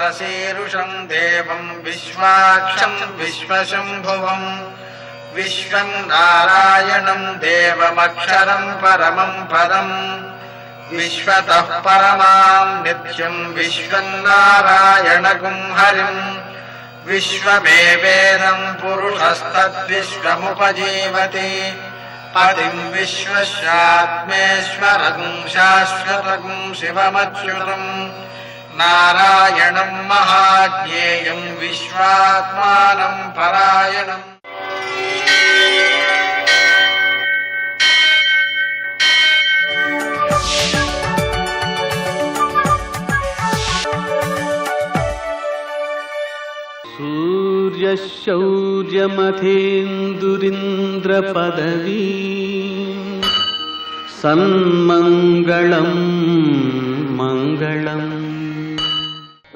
विश्वशीरुषं देवं विश्वाक्षं विश्वशम्भुवं विश्वं नारायणं देवमक्षरं परमं पदं विश्वतः परमां नित्यं विश्वं नारायणगुं हरिं विश्वमेवेदं पुरुषस्तद्विश्वमुपजीवति पदिं विश्वस्यात्मेश्वरं शाश्वतं शिवमच्युतं नारायणं महाज्ञेयं विश्वात्मानं परायणम्। सूर्यशौर्यमथेन्दुरिन्द्रपदवी सन्मङ्गलं मङ्गलम्।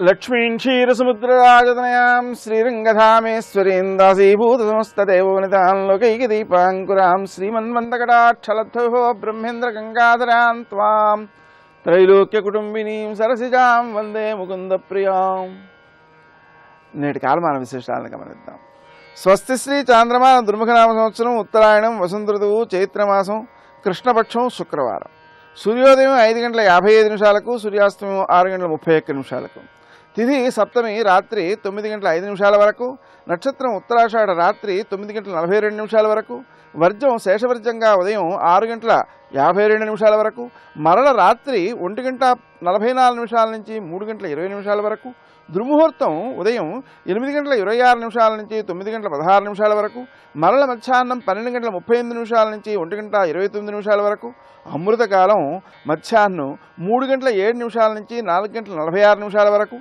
लक्ष्मीं क्षीरसमुद्रराजतनयां श्रीरङ्गधामेश्वरीं दासीभूतसमस्तदेववनितां लोकैकदीपाङ्कुरां श्रीमन्वन्दकटाक्षलब्धोः ब्रह्मेन्द्रगङ्गाधरां त्वां त्रैलोक्यकुटुम्बिनीं सरसिजां वन्दे मुकुन्दप्रियाम्। నేటి కాలమాన విశేషాలను గమనిద్దాం. స్వస్తి శ్రీ చాంద్రమాన దుర్ముఖనామ సంవత్సరం ఉత్తరాయణం వసంత ఋతువు చైత్రమాసం కృష్ణపక్షం శుక్రవారం. సూర్యోదయం 5:55 సూర్యాస్తమయం 6:31 తిథి సప్తమి రాత్రి 9:05 వరకు, నక్షత్రం ఉత్తరాషాఢ రాత్రి 9:42 వరకు, వర్జం శేషవర్జంగా ఉదయం 6:52 వరకు, మరల రాత్రి 1:44 నుంచి 3:20 వరకు, దుర్ముహూర్తం ఉదయం 8:26 నుంచి 9:16 వరకు, మరల మధ్యాహ్నం 12:38 నుంచి 1:29 వరకు, అమృతకాలం మధ్యాహ్నం 3:07 నుంచి 4:46 వరకు,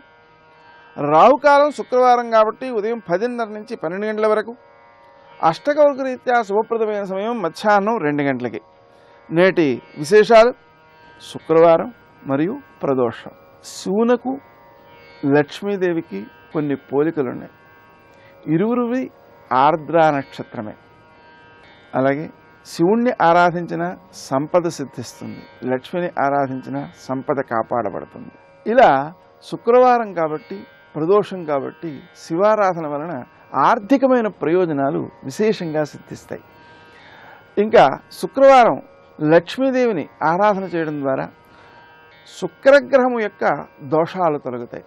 రాహుకాలం శుక్రవారం కాబట్టి ఉదయం 10:30 నుంచి 12 గంటల వరకు, అష్టకౌలిక రీత్యా శుభప్రదమైన సమయం మధ్యాహ్నం 2 గంటలకి. నేటి విశేషాలు: శుక్రవారం మరియు ప్రదోషం. శివునకు లక్ష్మీదేవికి కొన్ని పోలికలున్నాయి. ఇరువురివి ఆర్ద్రా నక్షత్రమే. అలాగే శివుణ్ణి ఆరాధించిన సంపద సిద్ధిస్తుంది, లక్ష్మిని ఆరాధించిన సంపద కాపాడబడుతుంది. ఇలా శుక్రవారం కాబట్టి, ప్రదోషం కాబట్టి శివారాధన వలన ఆర్థికమైన ప్రయోజనాలు విశేషంగా సిద్ధిస్తాయి. ఇంకా శుక్రవారం లక్ష్మీదేవిని ఆరాధన చేయడం ద్వారా శుక్రగ్రహము యొక్క దోషాలు తొలగుతాయి.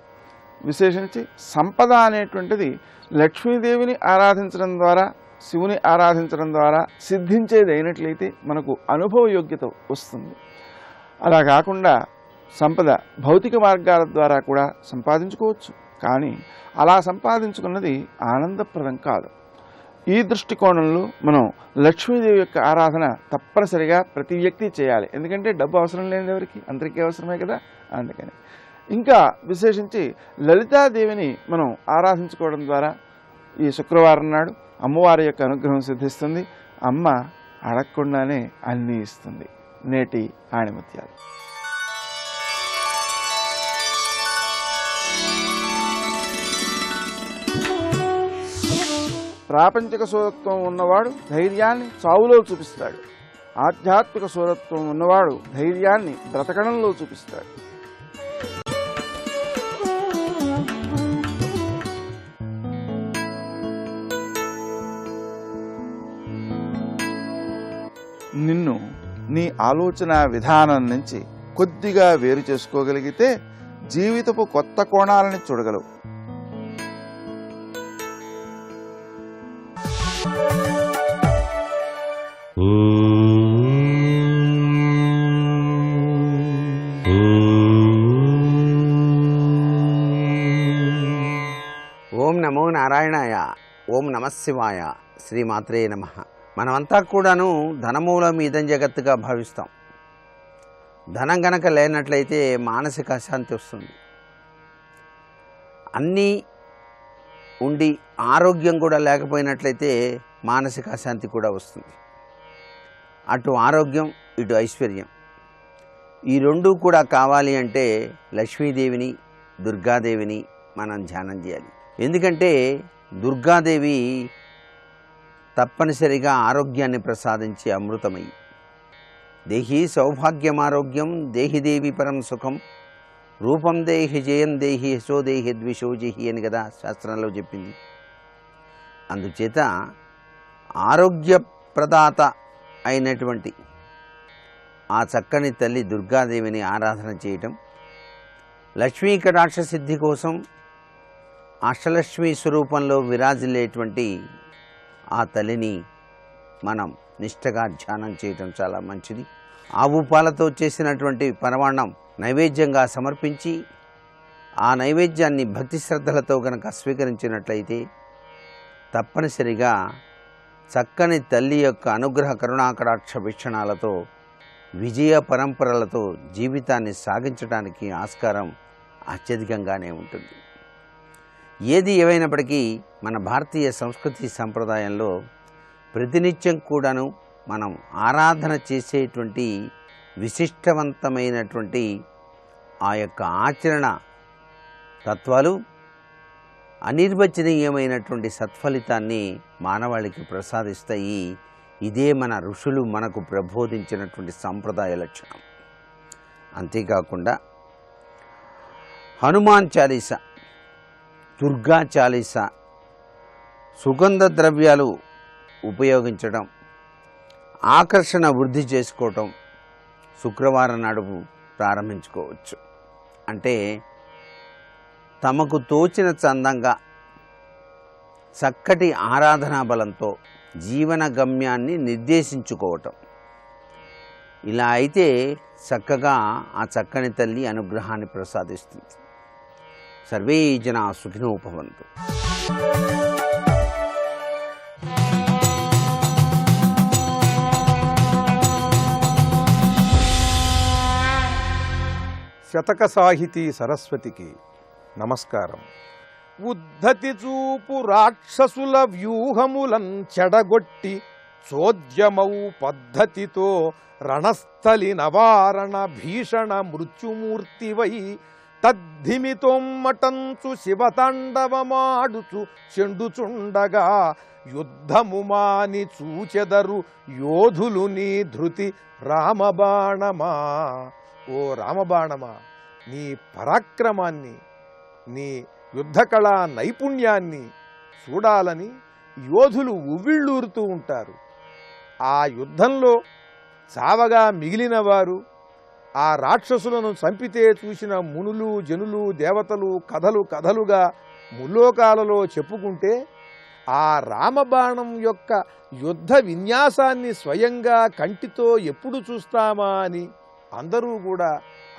విశేషించి సంపద అనేటువంటిది లక్ష్మీదేవిని ఆరాధించడం ద్వారా, శివుని ఆరాధించడం ద్వారా సిద్ధించేది అయినట్లయితే మనకు అనుభవ యోగ్యత వస్తుంది. అలా కాకుండా సంపద భౌతిక మార్గాల ద్వారా కూడా సంపాదించుకోవచ్చు, కానీ అలా సంపాదించుకున్నది ఆనందప్రదం కాదు. ఈ దృష్టికోణంలో మనం లక్ష్మీదేవి యొక్క ఆరాధన తప్పనిసరిగా ప్రతి వ్యక్తి చేయాలి. ఎందుకంటే డబ్బు అవసరం లేనిది ఎవరికి, అందరికీ అవసరమే కదా. అందుకని ఇంకా విశేషించి లలితాదేవిని మనం ఆరాధించుకోవడం ద్వారా ఈ శుక్రవారం నాడు అమ్మవారి యొక్క అనుగ్రహం సిద్ధిస్తుంది. అమ్మ అడగకుండానే అన్నీ ఇస్తుంది. నేటి ఆణిముత్యాలు. ప్రాపంచిక సూరత్వం ఉన్నవాడు ధైర్యాన్ని చావులో చూపిస్తాడు. ఆధ్యాత్మిక సూరత్వం ఉన్నవాడు ధైర్యాన్ని బ్రతకడంలో చూపిస్తాడు. నిన్ను నీ ఆలోచన విధానం నుంచి కొద్దిగా వేరు చేసుకోగలిగితే జీవితపు కొత్త కోణాలని చూడగలవు. ఓం నమో నారాయణాయ. ఓం నమశివాయ. శ్రీమాత్రే నమః. మనమంతా కూడాను ధనమూలం ఇదం జగత్తుగా భావిస్తాం. ధనం గనక లేనట్లయితే మానసిక అశాంతి వస్తుంది. అన్నీ ఉండి ఆరోగ్యం కూడా లేకపోయినట్లయితే మానసిక అశాంతి కూడా వస్తుంది. అటు ఆరోగ్యం, ఇటు ఐశ్వర్యం, ఈ రెండూ కూడా కావాలి అంటే లక్ష్మీదేవిని, దుర్గాదేవిని మనం ధ్యానం చేయాలి. ఎందుకంటే దుర్గాదేవి తప్పనిసరిగా ఆరోగ్యాన్ని ప్రసాదించే అమృతమయి. దేహి సౌభాగ్యమారోగ్యం దేహిదేవి పరం సుఖం రూపం దేహి జయం దేహి యశో దేహి ద్విషోజేహి అని కదా శాస్త్రంలో చెప్పింది. అందుచేత ఆరోగ్యప్రదాత అయినటువంటి ఆ చక్కని తల్లి దుర్గాదేవిని ఆరాధన చేయటం, లక్ష్మీ కటాక్ష సిద్ధి కోసం అష్టలక్ష్మి స్వరూపంలో విరాజిల్లేటువంటి ఆ తల్లిని మనం నిష్టగా ధ్యానం చేయటం చాలా మంచిది. ఆవు పాలతో చేసినటువంటి పరమాన్నం నైవేద్యంగా సమర్పించి ఆ నైవేద్యాన్ని భక్తి శ్రద్ధలతో గనక స్వీకరించినట్లయితే తప్పనిసరిగా చక్కని తల్లి యొక్క అనుగ్రహ కరుణాకటాక్ష వీక్షణాలతో విజయ పరంపరలతో జీవితాన్ని సాగించడానికి ఆస్కారం అత్యధికంగానే ఉంటుంది. ఏది ఏవైనప్పటికీ మన భారతీయ సంస్కృతి సంప్రదాయంలో ప్రతినిత్యం కూడాను మనం ఆరాధన చేసేటువంటి విశిష్టవంతమైనటువంటి ఆ యొక్క ఆచరణ తత్వాలు అనిర్వచనీయమైనటువంటి సత్ఫలితాన్ని మానవాళికి ప్రసాదిస్తాయి. ఇదే మన ఋషులు మనకు ప్రబోధించినటువంటి సాంప్రదాయ లక్షణం. అంతేకాకుండా హనుమాన్ చాలీసా, దుర్గా చాలీసా, సుగంధ ద్రవ్యాలు ఉపయోగించడం, ఆకర్షణ వృద్ధి చేసుకోవటం శుక్రవారం నాడు ప్రారంభించుకోవచ్చు. అంటే తమకు తోచిన చందంగా చక్కటి ఆరాధనా బలంతో జీవన గమ్యాన్ని నిర్దేశించుకోవటం. ఇలా అయితే చక్కగా ఆ చక్కని తల్లి అనుగ్రహాన్ని ప్రసాదిస్తుంది. సర్వే జనా సుఖినో భవంతు. శతక సాహితీ సరస్వతికి నమస్కారం. ఉద్ధతి చూపు రాక్షసుల వ్యూహములం చెడగొట్టి చోద్యమౌ పద్ధతితో రణస్థలి నవారణ భీషణ మృత్యుమూర్తివై తద్ధిమితోమ్మటంచు శివతాండవమాడుచు చెండుచుండగా యుద్ధము మాని చూచెదరు యోధులు నీ ధృతి రామబాణమా. ఓ రామబాణమా, నీ పరాక్రమాన్ని, నీ యుద్ధకళా నైపుణ్యాన్ని చూడాలని యోధులు ఉవ్విళ్ళూరుతూ ఉంటారు. ఆ యుద్ధంలో చావగా మిగిలిన వారు, ఆ రాక్షసులను చంపితే చూసిన మునులు, జనులు, దేవతలు కథలుగా ముల్లోకాలలో చెప్పుకుంటే ఆ రామబాణం యొక్క యుద్ధ విన్యాసాన్ని స్వయంగా కంటితో ఎప్పుడు చూస్తామా అని అందరూ కూడా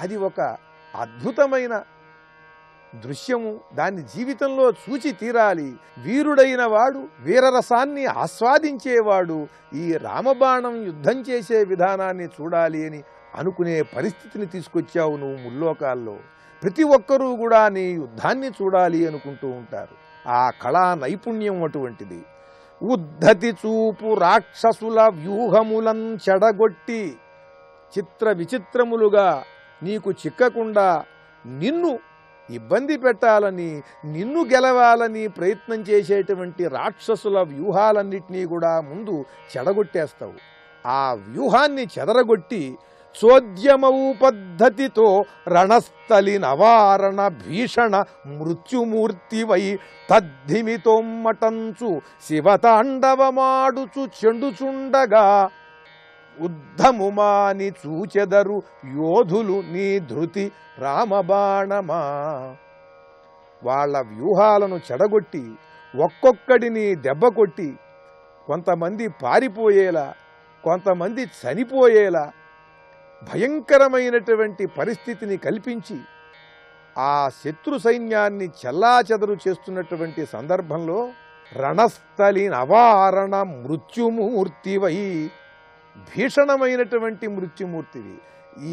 అది ఒక అద్భుతమైన దృశ్యము, దాన్ని జీవితంలో చూచి తీరాలి. వీరుడైన వాడు, వీరరసాన్ని ఆస్వాదించేవాడు ఈ రామబాణం యుద్ధం చేసే విధానాన్ని చూడాలి అని అనుకునే పరిస్థితిని తీసుకొచ్చావు నువ్వు ముల్లోకాల్లో. ప్రతి ఒక్కరూ కూడా నీ యుద్ధాన్ని చూడాలి అనుకుంటూ ఉంటారు. ఆ కళా నైపుణ్యం అటువంటిది. ఉద్ధతి చూపు రాక్షసుల వ్యూహములం చెడగొట్టి చిత్ర విచిత్రములుగా నీకు చిక్కకుండా నిన్ను ఇబ్బంది పెట్టాలని, నిన్ను గెలవాలని ప్రయత్నం చేసేటువంటి రాక్షసుల వ్యూహాలన్నిటినీ కూడా ముందు చెడగొట్టేస్తావు. ఆ వ్యూహాన్ని చెదరగొట్టి చోద్యమౌ పద్ధతితో రణస్థలి నవారణ భీషణ మృత్యుమూర్తివై తద్ధిమితోమ్మటంచు శివతాండవమాడుచు చెండుచుండగా ఉద్ధము మాని చూచెదరు యోధులు నీ ధృతి రామబాణమా. వాళ్ళ వ్యూహాలను చెడగొట్టి ఒక్కొక్కడిని దెబ్బ కొట్టి కొంతమంది పారిపోయేలా, కొంతమంది చనిపోయేలా భయంకరమైనటువంటి పరిస్థితిని కల్పించి ఆ శత్రు సైన్యాన్ని చెల్లాచెదరు చేస్తున్నటువంటి సందర్భంలో రణస్థలి నవారణ మృత్యుమూర్తివై, భీషణమైనటువంటి మృత్యుమూర్తివి,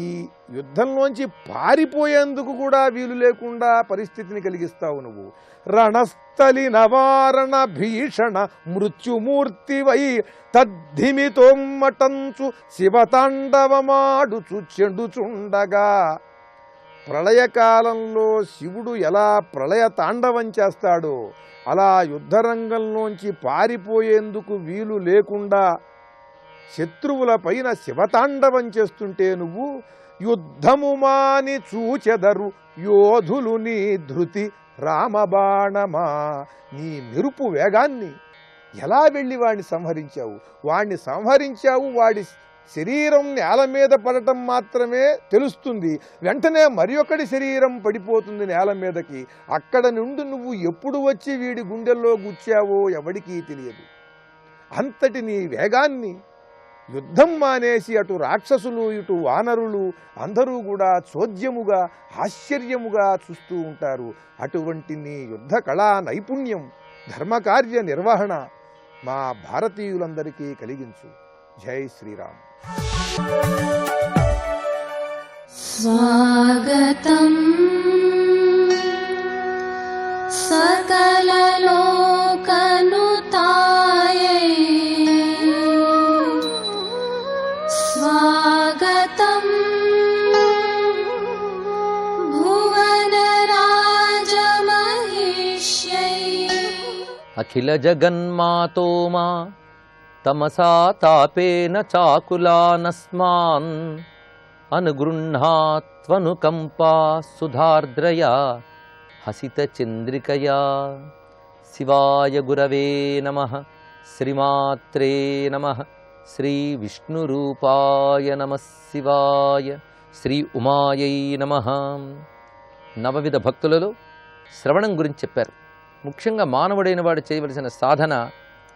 ఈ యుద్ధంలోంచి పారిపోయేందుకు కూడా వీలు లేకుండా పరిస్థితిని కలిగిస్తావు నువ్వు. రణస్థలి నవారణ భీషణ మృత్యుమూర్తివై తద్ధిమితోమ్మటంచు శివతాండవమాడుచు చెండుచుండగా. ప్రళయకాలంలో శివుడు ఎలా ప్రళయ తాండవం చేస్తాడో అలా యుద్ధరంగంలోంచి పారిపోయేందుకు వీలు లేకుండా శత్రువుల పైన శివతాండవం చేస్తుంటే నువ్వు యుద్ధము మాని చూచెదరు యోధులు నీ ధృతి రామబాణమా. నీ మెరుపు వేగాన్ని ఎలా వెళ్ళి వాడిని సంహరించావు, వాడి శరీరం నేల మీద పడటం మాత్రమే తెలుస్తుంది, వెంటనే మరి ఒకటి శరీరం పడిపోతుంది నేల మీదకి. అక్కడ నుండి నువ్వు ఎప్పుడు వచ్చి వీడి గుండెల్లో గుచ్చావో ఎవడికీ తెలియదు. అంతటి నీ వేగాన్ని యుద్ధం మానేసి అటు రాక్షసులు ఇటు వానరులు అందరూ కూడా చోద్యముగా ఆశ్చర్యముగా చూస్తూ ఉంటారు. అటువంటి నీ యుద్ధ కళా నైపుణ్యం, ధర్మకార్య నిర్వహణ మా భారతీయులందరికీ కలిగించు. జై శ్రీరామ్. స్వాగతం సకలలోకనుతాయై, స్వాగతం భువనరాజమహిష్యై. అఖిల జగన్మాతో మా తమసా తాపేన చాకులానస్మాన్ అనుగృహ్ణాత్వనుకంపా సుధార్ద్రయా హసిత చంద్రికయా. శివాయ గురవే నమః. శ్రీమాత్రే నమః. శ్రీ విష్ణురూపాయ నమః శివాయ. శ్రీ ఉమాయై నమః. నవవిధ భక్తులలో శ్రవణం గురించి చెప్పారు. ముఖ్యంగా మానవుడైన వాడు చేయవలసిన సాధన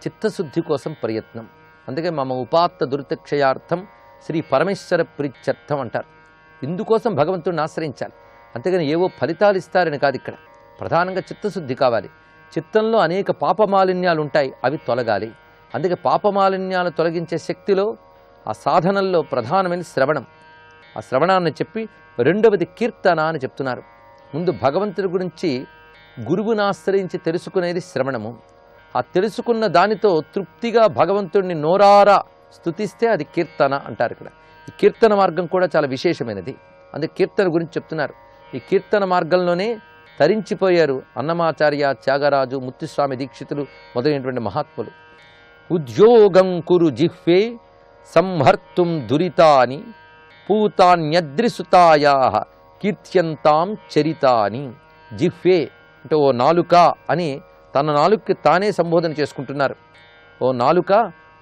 చిత్తశుద్ధి కోసం ప్రయత్నం. అందుకే మమ ఉపాత్త దురితక్షయార్థం శ్రీ పరమేశ్వర ప్రీత్యర్థం అంటారు. ఇందుకోసం భగవంతుడిని ఆశ్రయించాలి. అంతేగాని ఏవో ఫలితాలు ఇస్తారని కాదు. ఇక్కడ ప్రధానంగా చిత్తశుద్ధి కావాలి. చిత్తంలో అనేక పాపమాలిన్యాలు ఉంటాయి, అవి తొలగాలి. అందుకే పాపమాలిన్యాలు తొలగించే శక్తిలో ఆ సాధనల్లో ప్రధానమైన శ్రవణం. ఆ శ్రవణాన్ని చెప్పి రెండవది కీర్తన అని చెప్తున్నారు. ముందు భగవంతుడి గురించి గురువుని ఆశ్రయించి తెలుసుకునేది శ్రవణము. ఆ తెలుసుకున్న దానితో తృప్తిగా భగవంతుడిని నోరారా స్తుతిస్తే అది కీర్తన అంటారు. ఇక్కడ ఈ కీర్తన మార్గం కూడా చాలా విశేషమైనది. అందుకే కీర్తన గురించి చెప్తున్నారు. ఈ కీర్తన మార్గంలోనే తరించిపోయారు అన్నమాచార్య, త్యాగరాజు, ముత్తుస్వామి దీక్షితులు మొదలైనటువంటి మహాత్ములు. ఉద్యోగం కురు జిహ్వే సంహర్తుం దురితాని పూతాన్యద్రిసుతాయా కీర్త్యంతాం చరితాని. జిహ్వే అంటే ఓ నాలుక అని తన నాలుకకి తానే సంబోధన చేసుకుంటున్నారు. ఓ నాలుక,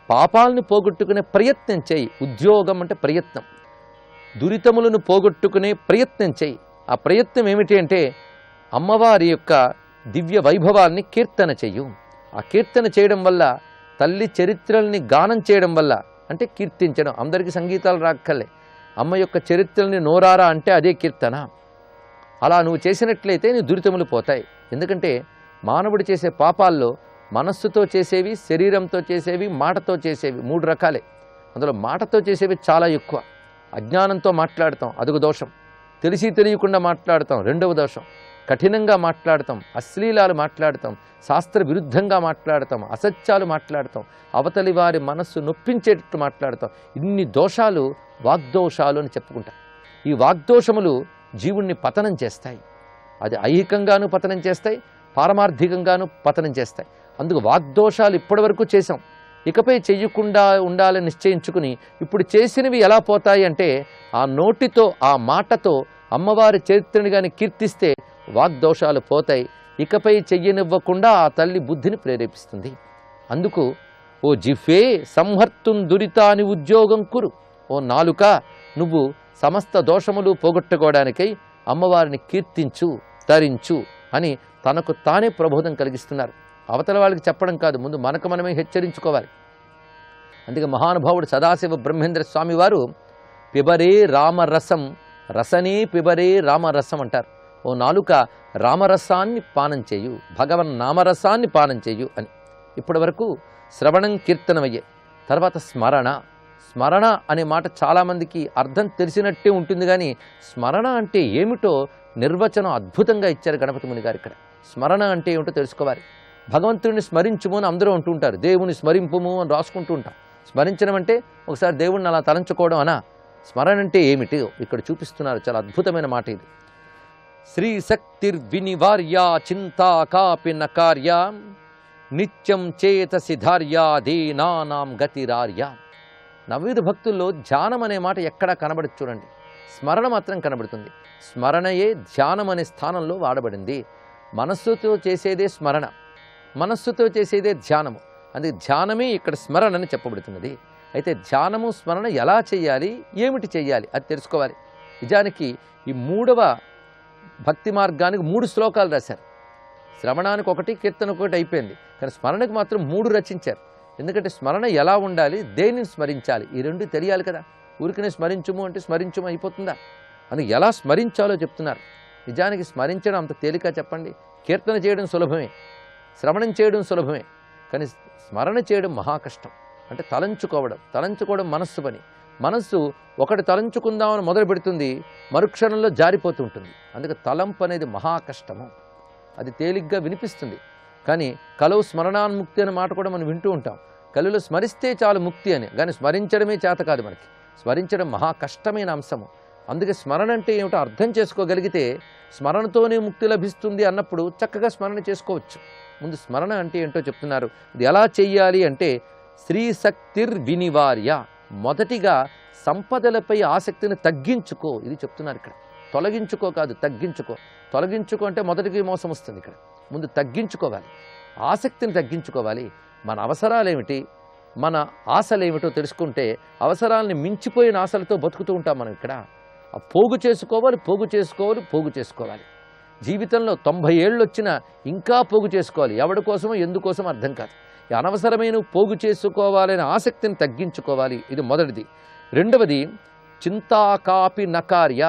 పాపాలను పోగొట్టుకునే ప్రయత్నం చేయి. ఉద్యోగం అంటే ప్రయత్నం. దురితములను పోగొట్టుకునే ప్రయత్నం చేయి. ఆ ప్రయత్నం ఏమిటి అంటే అమ్మవారి యొక్క దివ్య వైభవాన్ని కీర్తన చెయ్యు. ఆ కీర్తన చేయడం వల్ల, తల్లి చరిత్రల్ని గానం చేయడం వల్ల, అంటే కీర్తించడం. అందరికీ సంగీతాలు రాక్కర్లే. అమ్మ యొక్క చరిత్రల్ని నోరారా అంటే అదే కీర్తన. అలా నువ్వు చేసినట్లయితే నీ దురితములు పోతాయి. ఎందుకంటే మానవుడు చేసే పాపాల్లో మనస్సుతో చేసేవి, శరీరంతో చేసేవి, మాటతో చేసేవి 3 రకాలే. అందులో మాటతో చేసేవి చాలా ఎక్కువ. అజ్ఞానంతో మాట్లాడతాం, అదొక దోషం. తెలిసి తెలియకుండా మాట్లాడతాం, రెండవ దోషం. కఠినంగా మాట్లాడతాం, అశ్లీలాలు మాట్లాడతాం, శాస్త్ర విరుద్ధంగా మాట్లాడతాం, అసత్యాలు మాట్లాడతాం, అవతలి వారి మనస్సు నొప్పించేటట్టు మాట్లాడతాం. ఇన్ని దోషాలు వాగ్దోషాలు అని చెప్పుకుంటాం. ఈ వాగ్దోషములు జీవుణ్ణి పతనం చేస్తాయి. అది ఐహికంగానూ పతనం చేస్తాయి, పారమార్థికంగానూ పతనం చేస్తాయి. అందుకు వాగ్దోషాలు ఇప్పటివరకు చేశాం, ఇకపై చెయ్యకుండా ఉండాలని నిశ్చయించుకుని ఇప్పుడు చేసినవి ఎలా పోతాయి అంటే ఆ నోటితో, ఆ మాటతో అమ్మవారి చరిత్రని కానీ కీర్తిస్తే వాగ్దోషాలు పోతాయి. ఇకపై చెయ్యనివ్వకుండా ఆ తల్లి బుద్ధిని ప్రేరేపిస్తుంది. అందుకు ఓ జిహ్వే సంహర్తుం దురితాని ఉద్యోగం కురు. ఓ నాలుక, నువ్వు సమస్త దోషములు పోగొట్టుకోవడానికై అమ్మవారిని కీర్తించు, తరించు అని తనకు తానే ప్రబోధం కలిగిస్తున్నారు. అవతల వాళ్ళకి చెప్పడం కాదు, ముందు మనకు మనమే హెచ్చరించుకోవాలి. అందుకే మహానుభావుడు సదాశివ బ్రహ్మేంద్ర స్వామి వారు పిబరే రామరసం రసనే పిబరే రామరసం అంటారు. ఓ నాలుక, రామరసాన్ని పానం చేయు, భగవన్ నామరసాన్ని పానం చేయు అని. ఇప్పటి వరకు శ్రవణం, కీర్తనమయ్యే. తర్వాత స్మరణ. స్మరణ అనే మాట చాలామందికి అర్థం తెలిసినట్టే ఉంటుంది, కానీ స్మరణ అంటే ఏమిటో నిర్వచనం అద్భుతంగా ఇచ్చారు గణపతి ముని గారు. ఇక్కడ స్మరణ అంటే ఏమిటో తెలుసుకోవాలి. భగవంతుడిని స్మరించుము అని అందరూ అంటుంటారు, దేవుని స్మరింపుము అని రాసుకుంటూ ఉంటాం. స్మరించడం అంటే ఒకసారి దేవుణ్ణి అలా తలంచుకోవడం అనా? స్మరణ అంటే ఏమిటి ఇక్కడ చూపిస్తున్నారు. చాలా అద్భుతమైన మాట ఇది. శ్రీ శక్తిర్వినివార్యా చింతా కాపి నకార్యా నిత్యం చేతసి ధార్యా దీనానాం గతిరార్యా. నవవిధ భక్తుల్లో ధ్యానం అనే మాట ఎక్కడా కనబడదు చూడండి. స్మరణ మాత్రం కనబడుతుంది. స్మరణయే ధ్యానం అనే స్థానంలో వాడబడింది. మనస్సుతో చేసేదే స్మరణ, మనస్సుతో చేసేదే ధ్యానము. అందుకే ధ్యానమే ఇక్కడ స్మరణ అని చెప్పబడుతున్నది. అయితే ధ్యానము స్మరణ ఎలా చేయాలి, ఏమిటి చేయాలి అది తెలుసుకోవాలి. నిజానికి ఈ 3వ భక్తి మార్గానికి 3 శ్లోకాలు రాశారు. శ్రవణానికి 1, కీర్తనకు 1 అయిపోయింది. కానీ స్మరణకు మాత్రం 3 రచించారు. ఎందుకంటే స్మరణ ఎలా ఉండాలి, దేనిని స్మరించాలి, ఈ 2 తెలియాలి కదా. ఊరికనే స్మరించుము అంటే స్మరించుము అయిపోతుందా? అందుకు ఎలా స్మరించాలో చెప్తున్నారు. నిజానికి స్మరించడం అంత తేలిక చెప్పండి? కీర్తన చేయడం సులభమే, శ్రవణం చేయడం సులభమే, కానీ స్మరణ చేయడం మహా కష్టం. అంటే తలంచుకోవడం మనస్సు పని. మనస్సు ఒకటి తలంచుకుందామని మొదలు పెడుతుంది, మరుక్షణంలో జారిపోతూ ఉంటుంది. అందుకే తలంపు అనేది మహా కష్టము. అది తేలిగ్గా వినిపిస్తుంది, కానీ కలవు స్మరణాన్ముక్తి అనే మాట కూడా మనం వింటూ ఉంటాం. కలులో స్మరిస్తే చాలు ముక్తి అని, కానీ స్మరించడమే చేత కాదు మనకి. స్మరించడం మహా కష్టమైన అంశము. అందుకే స్మరణ అంటే ఏమిటో అర్థం చేసుకోగలిగితే స్మరణతోనే ముక్తి లభిస్తుంది అన్నప్పుడు చక్కగా స్మరణ చేసుకోవచ్చు. ముందు స్మరణ అంటే ఏంటో చెప్తున్నారు. ఇది ఎలా చెయ్యాలి అంటే శ్రీశక్తిర్ వినివార్య. మొదటిగా సంపదలపై ఆసక్తిని తగ్గించుకో, ఇది చెప్తున్నారు ఇక్కడ. తొలగించుకో కాదు, తగ్గించుకో. తొలగించుకో అంటే మొదటికి మోసం వస్తుంది. ఇక్కడ ముందు తగ్గించుకోవాలి, ఆసక్తిని తగ్గించుకోవాలి. మన అవసరాలేమిటి, మన ఆశలేమిటో తెలుసుకుంటే అవసరాలని మించిపోయిన ఆశలతో బతుకుతూ ఉంటాం మనం. ఇక్కడ పోగు చేసుకోవాలి. జీవితంలో 90 ఏళ్ళు వచ్చినా ఇంకా పోగు చేసుకోవాలి. ఎవడి కోసమో ఎందుకోసమో అర్థం కాదు. ఈ అనవసరమైన పోగు చేసుకోవాలనే ఆసక్తిని తగ్గించుకోవాలి. ఇది మొదటిది. రెండవది చింతాకాపి నకార్య.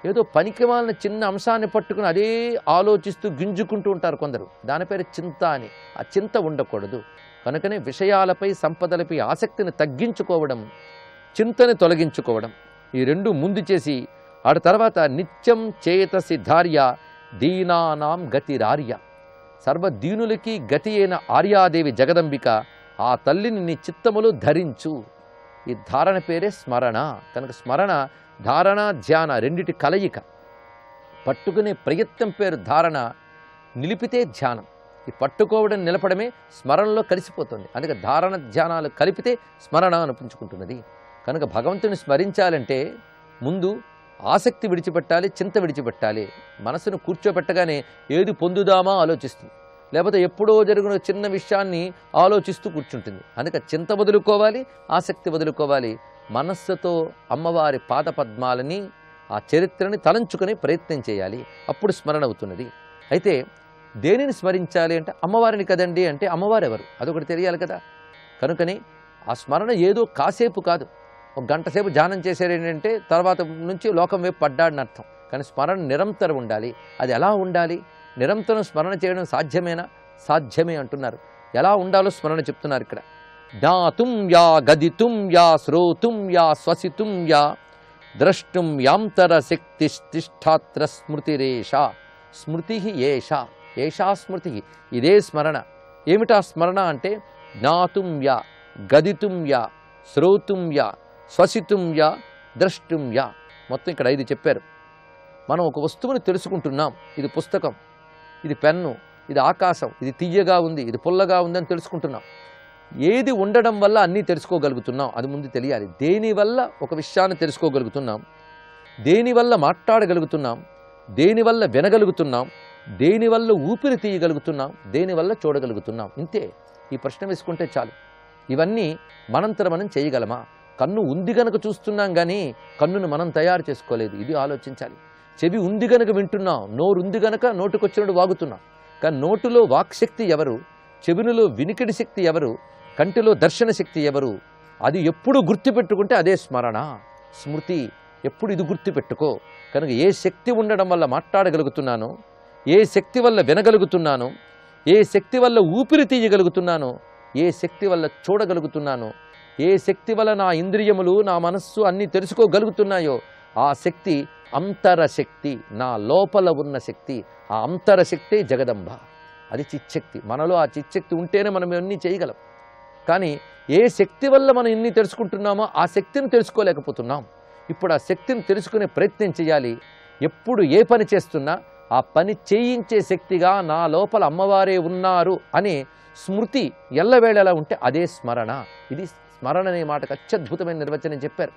ఏదో పనికిమాలిన చిన్న అంశాన్ని పట్టుకుని అదే ఆలోచిస్తూ గింజుకుంటూ ఉంటారు కొందరు. దాని పేరు చింత అని. ఆ చింత ఉండకూడదు. కనుకనే విషయాలపై, సంపదలపై ఆసక్తిని తగ్గించుకోవడం, చింతని తొలగించుకోవడం, ఈ 2 ముందు చేసి ఆ తర్వాత నిత్యం చేతసి ధార్య దీనానాం గతిరార్య. సర్వదీనులకి గతి అయిన ఆర్యాదేవి జగదంబిక, ఆ తల్లిని నీ చిత్తములో ధరించు. ఈ ధారణ పేరే స్మరణ. కనుక స్మరణ, ధారణ, ధ్యాన రెండిటి కలయిక. పట్టుకునే ప్రయత్నం పేరు ధారణ, నిలిపితే ధ్యానం. ఈ పట్టుకోవడం, నిలపడమే స్మరణలో కలిసిపోతుంది. అందుకే ధారణ ధ్యానాలు కలిపితే స్మరణ అనిపించుకుంటున్నది. కనుక భగవంతుని స్మరించాలంటే ముందు ఆసక్తి విడిచిపెట్టాలి, చింత విడిచిపెట్టాలి. మనసును కూర్చోబెట్టగానే ఏది పొందుదామా ఆలోచిస్తుంది, లేకపోతే ఎప్పుడో జరిగిన చిన్న విషయాన్ని ఆలోచిస్తూ కూర్చుంటుంది. అందుకే చింత వదులుకోవాలి, ఆసక్తి వదులుకోవాలి. మనస్సుతో అమ్మవారి పాదపద్మాలని, ఆ చరిత్రని తలంచుకుని ప్రయత్నం చేయాలి. అప్పుడు స్మరణ అవుతున్నది. అయితే దేనిని స్మరించాలి అంటే అమ్మవారిని కదండి. అంటే అమ్మవారు ఎవరు అదొకటి తెలియాలి కదా. కనుకని ఆ స్మరణ ఏదో కాసేపు కాదు. 1 గంట సేపు ధ్యానం చేశారు ఏంటంటే తర్వాత నుంచి లోకం వైపు పడ్డాడని అర్థం. కానీ స్మరణ నిరంతరం ఉండాలి. అది ఎలా ఉండాలి? నిరంతరం స్మరణ చేయడం సాధ్యమేనా? సాధ్యమే అంటున్నారు. ఎలా ఉండాలో స్మరణ చెప్తున్నారు ఇక్కడ. జ్ఞాతుం యా గదితుం యా శ్రోతుం యా శ్వసితుం యా ద్రష్టుం యాంతర శక్తిష్ఠాత్ర స్మృతిరేష. స్మృతి ఏషా, ఏషా స్మృతి. ఇదే స్మరణ. ఏమిటా స్మరణ అంటే జ్ఞాతుం యా, గదితుం యా, శ్రోతుం యా, శ్వసితుం యా, ద్రష్టుం యా. మొత్తం ఇక్కడ 5 చెప్పారు. మనం ఒక వస్తువుని తెలుసుకుంటున్నాం. ఇది పుస్తకం, ఇది పెన్ను, ఇది ఆకాశం, ఇది తీయగా ఉంది, ఇది పుల్లగా ఉంది అని తెలుసుకుంటున్నాం. ఏది ఉండడం వల్ల అన్నీ తెలుసుకోగలుగుతున్నాం అది ముందు తెలియాలి. దేనివల్ల ఒక విషయాన్ని తెలుసుకోగలుగుతున్నాం, దేనివల్ల మాట్లాడగలుగుతున్నాం, దేనివల్ల వినగలుగుతున్నాం, దేనివల్ల ఊపిరి తీయగలుగుతున్నాం, దేనివల్ల చూడగలుగుతున్నాం. ఇంతే. ఈ ప్రశ్న వేసుకుంటే చాలు. ఇవన్నీ మనంతరం మనం చేయగలమా? కన్ను ఉంది గనక చూస్తున్నాం, కానీ కన్నును మనం తయారు చేసుకోలేదు. ఇది ఆలోచించాలి. చెవి ఉంది గనక వింటున్నాం, నోరు ఉంది గనక నోటుకొచ్చినట్టు వాగుతున్నాం. కానీ నోటులో వాక్శక్తి ఎవరు, చెవినులో వినికిడి శక్తి ఎవరు, కంటిలో దర్శన శక్తి ఎవరు? అది ఎప్పుడు గుర్తుపెట్టుకుంటే అదే స్మరణ, స్మృతి. ఎప్పుడు ఇది గుర్తుపెట్టుకో. కనుక ఏ శక్తి ఉండడం వల్ల మాట్లాడగలుగుతున్నానో, ఏ శక్తి వల్ల వినగలుగుతున్నానో, ఏ శక్తి వల్ల ఊపిరి తీయగలుగుతున్నానో, ఏ శక్తి వల్ల చూడగలుగుతున్నానో, ఏ శక్తి వల్ల నా ఇంద్రియములు, నా మనస్సు అన్నీ తెలుసుకోగలుగుతున్నాయో, ఆ శక్తి అంతరశక్తి, నా లోపల ఉన్న శక్తి. ఆ అంతరశక్తే జగదంబ. అది చిచ్చక్తి. మనలో ఆ చిచ్చక్తి ఉంటేనే మనం ఇవన్నీ చేయగలం. కానీ ఏ శక్తి వల్ల మనం ఇన్ని తెలుసుకుంటున్నామో ఆ శక్తిని తెలుసుకోలేకపోతున్నాం. ఇప్పుడు ఆ శక్తిని తెలుసుకునే ప్రయత్నం చేయాలి. ఎప్పుడు ఏ పని చేస్తున్నా ఆ పని చేయించే శక్తిగా నా లోపల అమ్మవారే ఉన్నారు అనే స్మృతి ఎల్లవేళలా ఉంటే అదే స్మరణ. ఇది స్మరణ అనే మాటకు అత్యద్భుతమైన నిర్వచనం చెప్పారు.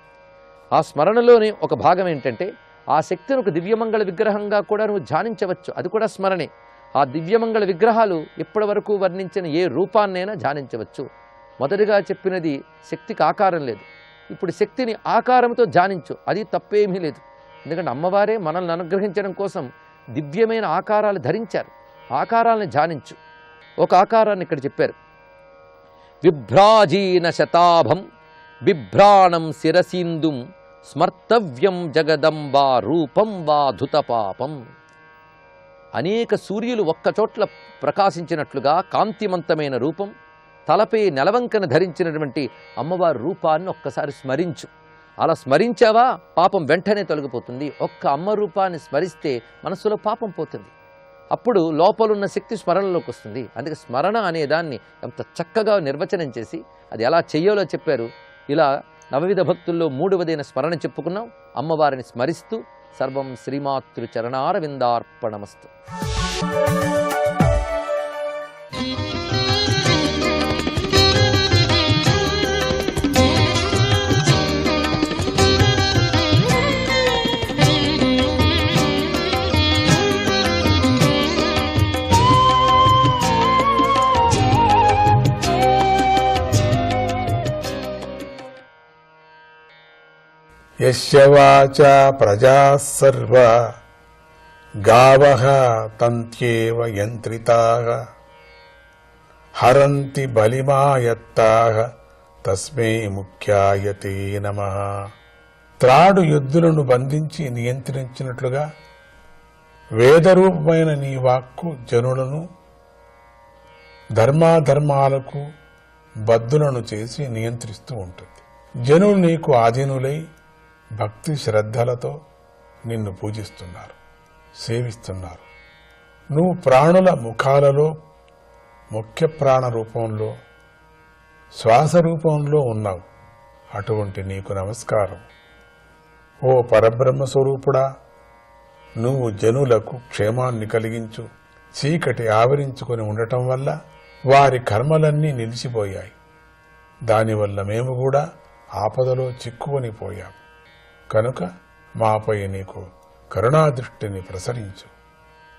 ఆ స్మరణలోని ఒక భాగం ఏంటంటే ఆ శక్తిని ఒక దివ్యమంగళ విగ్రహంగా కూడా నువ్వు ధ్యానించవచ్చు. అది కూడా స్మరణే. ఆ దివ్యమంగళ విగ్రహాలు ఇప్పటి వరకు వర్ణించిన ఏ రూపాన్నైనా ధ్యానించవచ్చు. మొదటిగా చెప్పినది శక్తికి ఆకారం లేదు. ఇప్పుడు శక్తిని ఆకారంతో ధ్యానించు, అది తప్పేమీ లేదు. ఎందుకంటే అమ్మవారే మనల్ని అనుగ్రహించడం కోసం దివ్యమైన ఆకారాలు ధరించారు. ఆకారాలను ధ్యానించు. ఒక ఆకారాన్ని ఇక్కడ చెప్పారు. విభ్రాజీన శతాభం బిభ్రాణం శిరసిందుం స్మర్తవ్యం జగదంబా రూపం వా ధుతపాపం. అనేక సూర్యులు ఒక్కచోట్ల ప్రకాశించినట్లుగా కాంతిమంతమైన రూపం, తలపై నెలవంకను ధరించినటువంటి అమ్మవారి రూపాన్ని ఒక్కసారి స్మరించు. అలా స్మరించావా పాపం వెంటనే తొలగిపోతుంది. ఒక్క అమ్మ రూపాన్ని స్మరిస్తే మనసులో పాపం పోతుంది. అప్పుడు లోపలున్న శక్తి స్మరణలోకి వస్తుంది. అందుకే స్మరణ అనే దాన్ని ఎంత చక్కగా నిర్వచనం చేసి అది ఎలా చెయ్యాలో చెప్పారు. ఇలా నవవిధ భక్తుల్లో 3వదైన స్మరణ చెప్పుకున్నాం. అమ్మవారిని స్మరిస్తూ సర్వం శ్రీమాతృ చరణారవిందార్పణమస్తు. యస్య వాచా ప్రజాః సర్వా గావః తంత్యేవ యంత్రితాః హరంతి బలిమాయత్తాః తస్మై ముఖ్యాయ తే నమః. త్రాడు ఎద్దులను బంధించి నియంత్రించినట్లుగా వేదరూపమైన నీ వాక్కు జనులను ధర్మాధర్మాలకు బద్ధులను చేసి నియంత్రిస్తూ ఉంటుంది. జనులు నీకు ఆధీనులై భక్తి శ్రద్ధలతో నిన్ను పూజిస్తున్నారు, సేవిస్తున్నారు. నువ్వు ప్రాణుల ముఖాలలో ముఖ్య ప్రాణ రూపంలో, శ్వాస రూపంలో ఉన్నావు. అటువంటి నీకు నమస్కారం. ఓ పరబ్రహ్మ స్వరూపుడా, నువ్వు జనులకు క్షేమాన్ని కలిగించు. చీకటి ఆవరించుకొని ఉండటం వల్ల వారి కర్మలన్నీ నిలిచిపోయాయి. దానివల్ల మేము కూడా ఆపదలో చిక్కుకొని పోయాం. కనుక మాపై నీకు కరుణాదృష్టిని ప్రసరించు.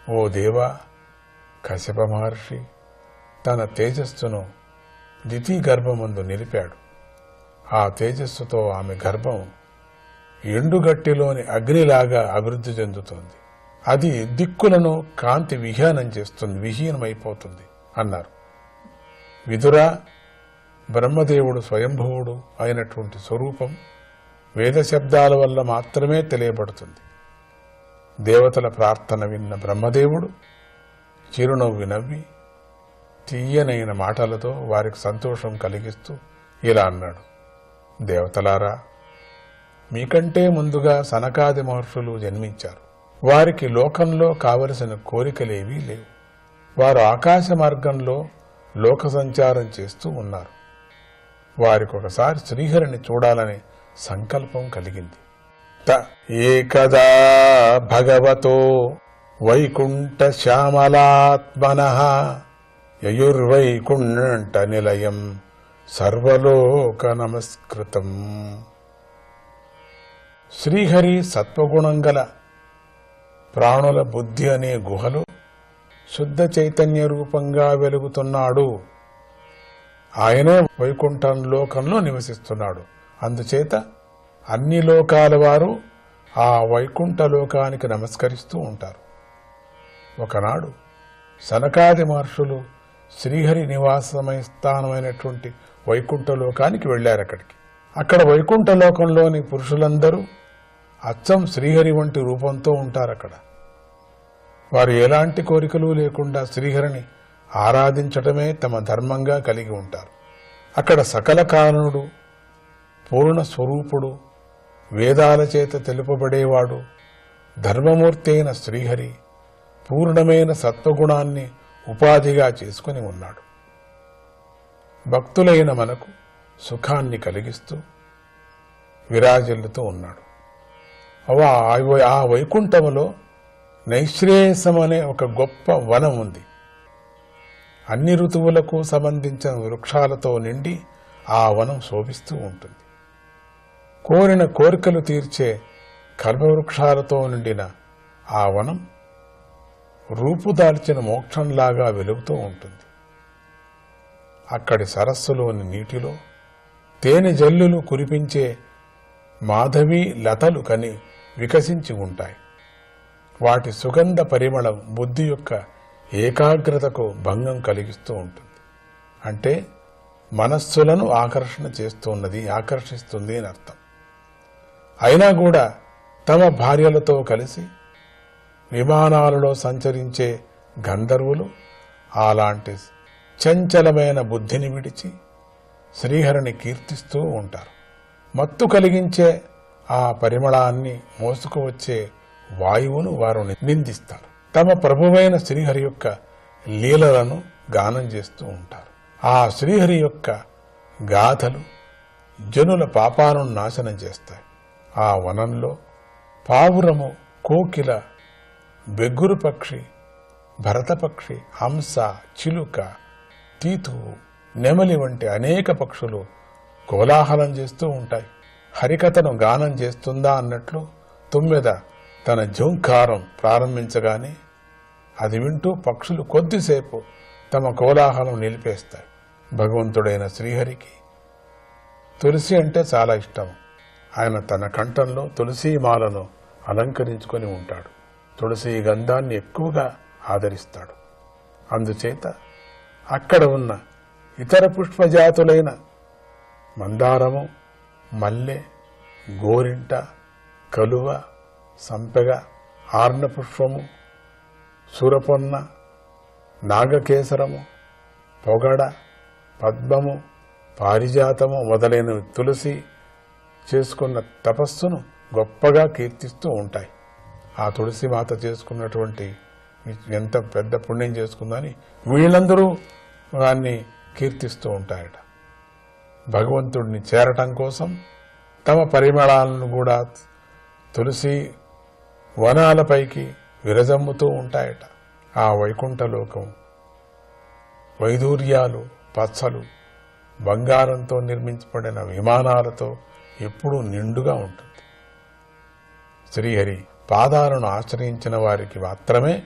ఓ దేవా, కశ్యప మహర్షి తన తేజస్సును దితి గర్భమందు నిలిపాడు. ఆ తేజస్సుతో ఆమె గర్భం ఎండుగట్టిలోని అగ్నిలాగా అభివృద్ధి చెందుతుంది. అది దిక్కులను కాంతి విహీనం చేస్తుంది, విహీనమైపోతుంది అన్నారు. విదురా, బ్రహ్మదేవుడు స్వయంభువుడు అయినటువంటి స్వరూపం వేద శబ్దాల వల్ల మాత్రమే తెలియబడుతుంది. దేవతల ప్రార్థన విన్న బ్రహ్మదేవుడు చిరునవ్వి నవ్వి తీయనైన మాటలతో వారికి సంతోషం కలిగిస్తూ ఇలా అన్నాడు. దేవతలారా, మీకంటే ముందుగా సనకాది మహర్షులు జన్మించారు. వారికి లోకంలో కావలసిన కోరికలేవీ లేవు. వారు ఆకాశ మార్గంలో లోక సంచారం చేస్తూ ఉన్నారు. వారికి ఒకసారి శ్రీహరిని చూడాలనే సంకల్పం కలిగింది. ఏకదా భగవతో వైకుంఠ శ్యామలాత్మనః యయుర్వైకుంఠ నిలయం సర్వలోక నమస్కృతం. శ్రీహరి సత్వగుణం గల ప్రాణుల బుద్ధి అనే గుహలో శుద్ధ చైతన్య రూపంగా వెలుగుతున్నాడు. ఆయనే వైకుంఠం లోకంలో నివసిస్తున్నాడు. అందుచేత అన్ని లోకాల వారు ఆ వైకుంఠ లోకానికి నమస్కరిస్తూ ఉంటారు. ఒకనాడు సనకాది మహర్షులు శ్రీహరి నివాసమై స్థానమైనటువంటి వైకుంఠ లోకానికి వెళ్లారు. అక్కడ వైకుంఠ లోకంలోని పురుషులందరూ అచ్చం శ్రీహరి వంటి రూపంతో ఉంటారు. అక్కడ వారు ఎలాంటి కోరికలు లేకుండా శ్రీహరిని ఆరాధించటమే తమ ధర్మంగా కలిగి ఉంటారు. అక్కడ సకల కారణుడు, పూర్ణ స్వరూపుడు, వేదాల చేత తెలుపబడేవాడు, ధర్మమూర్తి అయిన శ్రీహరి పూర్ణమైన సత్వగుణాన్ని ఉపాధిగా చేసుకుని ఉన్నాడు. భక్తులైన మనకు సుఖాన్ని కలిగిస్తూ విరాజిల్లుతూ ఉన్నాడు. ఆ వైకుంఠములో నైశ్రేయసం అనే ఒక గొప్ప వనం ఉంది. అన్ని ఋతువులకు సంబంధించిన వృక్షాలతో నిండి ఆ వనం శోభిస్తూ ఉంటుంది. కోరిన కోరికలు తీర్చే కల్పవృక్షాలతో నిండిన ఆ వనం రూపుదాల్చిన మోక్షంలాగా వెలుగుతూ ఉంటుంది. అక్కడి సరస్సులోని నీటిలో తేనె జల్లులు కురిపించే మాధవీ లతలు కని వికసించి ఉంటాయి. వాటి సుగంధ పరిమళం బుద్ధి యొక్క ఏకాగ్రతకు భంగం కలిగిస్తూ ఉంటుంది. అంటే మనస్సులను ఆకర్షిస్తుంది అని అర్థం. అయినా కూడా తమ భార్యలతో కలిసి విమానాలలో సంచరించే గంధర్వులు అలాంటి చంచలమైన బుద్ధిని విడిచి శ్రీహరిని కీర్తిస్తూ ఉంటారు. మత్తు కలిగించే ఆ పరిమళాన్ని మోసుకువచ్చే వాయువును వారు నిందిస్తారు. తమ ప్రభువైన శ్రీహరి యొక్క లీలలను గానం చేస్తూ ఉంటారు. ఆ శ్రీహరి యొక్క గాథలు జనుల పాపాలను నాశనం చేస్తాయి. ఆ వనంలో పావురము, కోకిల, బెగ్గురు పక్షి, భరతపక్షి, హంస, చిలుక, తీతువు, నెమలి వంటి అనేక పక్షులు కోలాహలం చేస్తూ ఉంటాయి. హరికథను గానం చేస్తుందా అన్నట్లు తుమ్మెద తన జౌంకారం ప్రారంభించగానే అది వింటూ పక్షులు కొద్దిసేపు తమ కోలాహలం నిలిపేస్తాయి. భగవంతుడైన శ్రీహరికి తులసి అంటే చాలా ఇష్టం. ఆయన తన కంఠంలో తులసీమాలను అలంకరించుకొని ఉంటాడు. తులసి గంధాన్ని ఎక్కువగా ఆదరిస్తాడు. అందుచేత అక్కడ ఉన్న ఇతర పుష్పజాతులైన మందారము, మల్లె, గోరింట, కలువ, సంపెగ, ఆర్ణపుష్పము, సురపొన్న, నాగకేసరము, పొగడ, పద్మము, పారిజాతము మొదలైనవి తులసి చేసుకున్న తపస్సును గొప్పగా కీర్తిస్తూ ఉంటాయి. ఆ తులసి మాత చేసుకున్నటువంటి ఎంత పెద్ద పుణ్యం చేసుకుందని వీళ్ళందరూ దాన్ని కీర్తిస్తూ ఉంటాయట. భగవంతుడిని చేరటం కోసం తమ పరిమళాలను కూడా తులసి వనాలపైకి విరజమ్ముతూ ఉంటాయట. ఆ వైకుంఠలోకం వైదూర్యాలు, పచ్చలు, బంగారంతో నిర్మించబడిన విమానాలతో ఎప్పుడూ నిండుగా ఉంటుంది. శ్రీహరి పాదాలను ఆశ్రయించిన వారికి మాత్రమే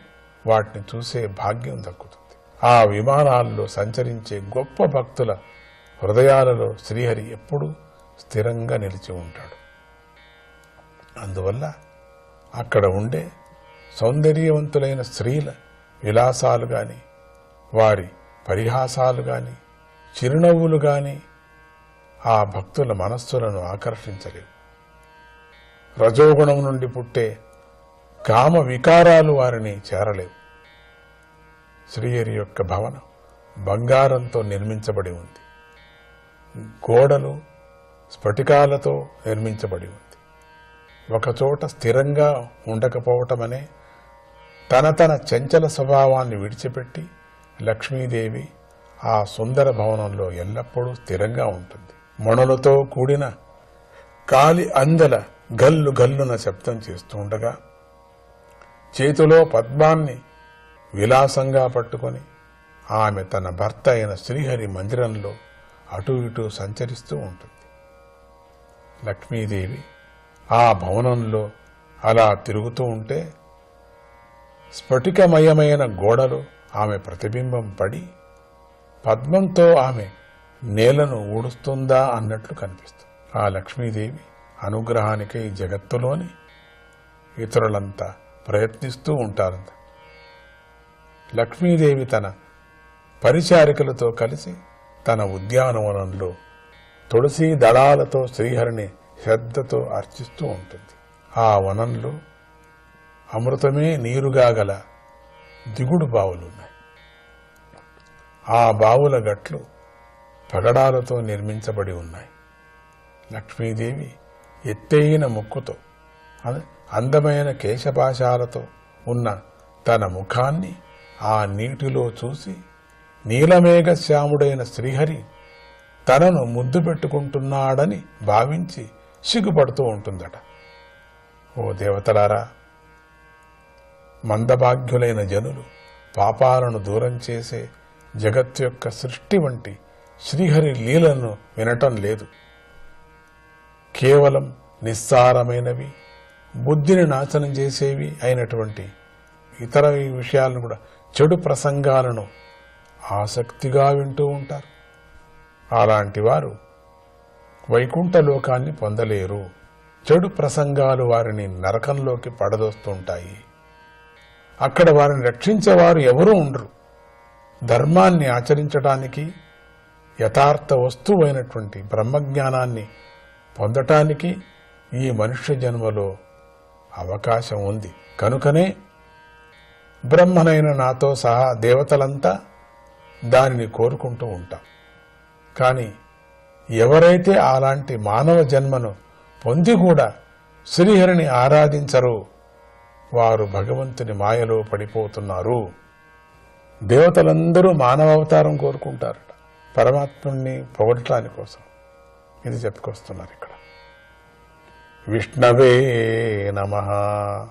వాటిని చూసే భాగ్యం దక్కుతుంది. ఆ విమానాల్లో సంచరించే గొప్ప భక్తుల హృదయాలలో శ్రీహరి ఎప్పుడూ స్థిరంగా నిలిచి ఉంటాడు. అందువల్ల అక్కడ ఉండే సౌందర్యవంతులైన స్త్రీల విలాసాలు గాని, వారి పరిహాసాలు గాని, చిరునవ్వులు గాని ఆ భక్తుల మనస్సులను ఆకర్షించలేవు. రజోగుణం నుండి పుట్టే కామ వికారాలు వారిని చేరలేవు. శ్రీహరి యొక్క భవనం బంగారంతో నిర్మించబడి ఉంది. గోడలు స్ఫటికాలతో నిర్మించబడి ఉంది. ఒకచోట స్థిరంగా ఉండకపోవటమనే తన చంచల స్వభావాన్ని విడిచిపెట్టి లక్ష్మీదేవి ఆ సుందర భవనంలో ఎల్లప్పుడూ స్థిరంగా ఉంటుంది. మొనలతో కూడిన కాలి అందెల గల్లు గల్లున శబ్దం చేస్తూ ఉండగా చేతిలో పద్మాన్ని విలాసంగా పట్టుకొని ఆమె తన భర్త అయిన శ్రీహరి మందిరంలో అటూ ఇటూ సంచరిస్తూ ఉంటుంది. లక్ష్మీదేవి ఆ భవనంలో అలా తిరుగుతూ ఉంటే స్ఫటికమయమైన గోడలు ఆమె ప్రతిబింబం పడి పద్మంతో ఆమె నేలను ఊడుస్తుందా అన్నట్లు కనిపిస్తుంది. ఆ లక్ష్మీదేవి అనుగ్రహానికి ఈ జగత్తులోని ఇతరులంతా ప్రయత్నిస్తూ ఉంటారంట. లక్ష్మీదేవి తన పరిచారికలతో కలిసి తన ఉద్యానవనంలో తులసీ దళాలతో శ్రీహరిని శ్రద్ధతో అర్చిస్తూ ఉంటుంది. ఆ వనంలో అమృతమే నీరుగా గల దిగుడు బావులున్నాయి. ఆ బావుల గట్లు పగడాలతో నిర్మించబడి ఉన్నాయి. లక్ష్మీదేవి ఎత్తైన ముక్కుతో అందమైన కేశపాశాలతో ఉన్న తన ముఖాన్ని ఆ నీటిలో చూసి నీలమేఘ శ్యాముడైన శ్రీహరి తనను ముద్దు పెట్టుకుంటున్నాడని భావించి సిగ్గుపడుతూ ఉంటుందట. ఓ దేవతలారా, మందభాగ్యులైన జనులు పాపాలను దూరం చేసే జగత్తు యొక్క సృష్టి వంటి శ్రీహరి లీలను వినటం లేదు. కేవలం నిస్సారమైనవి, బుద్ధిని నాశనం చేసేవి అయినటువంటి ఇతర విషయాలను కూడా, చెడు ప్రసంగాలను ఆసక్తిగా వింటూ ఉంటారు. అలాంటి వారు వైకుంఠ లోకాన్ని పొందలేరు. చెడు ప్రసంగాలు వారిని నరకంలోకి పడదోస్తుంటాయి. అక్కడ వారిని రక్షించేవారు ఎవరూ ఉండరు. ధర్మాన్ని ఆచరించడానికి, యథార్థ వస్తువైనటువంటి బ్రహ్మజ్ఞానాన్ని పొందటానికి ఈ మనుష్య జన్మలో అవకాశం ఉంది. కనుకనే బ్రహ్మనైన నాతో సహా దేవతలంతా దానిని కోరుకుంటూ ఉంటాం. కానీ ఎవరైతే అలాంటి మానవ జన్మను పొంది కూడా శ్రీహరిని ఆరాధించరో వారు భగవంతుని మాయలో పడిపోతున్నారు. దేవతలందరూ మానవ అవతారం కోరుకుంటారట, పరమాత్ముణ్ణి పొగడటాని కోసం. ఇది చెప్పుకొస్తున్నారు ఇక్కడ. విష్ణవే నమః.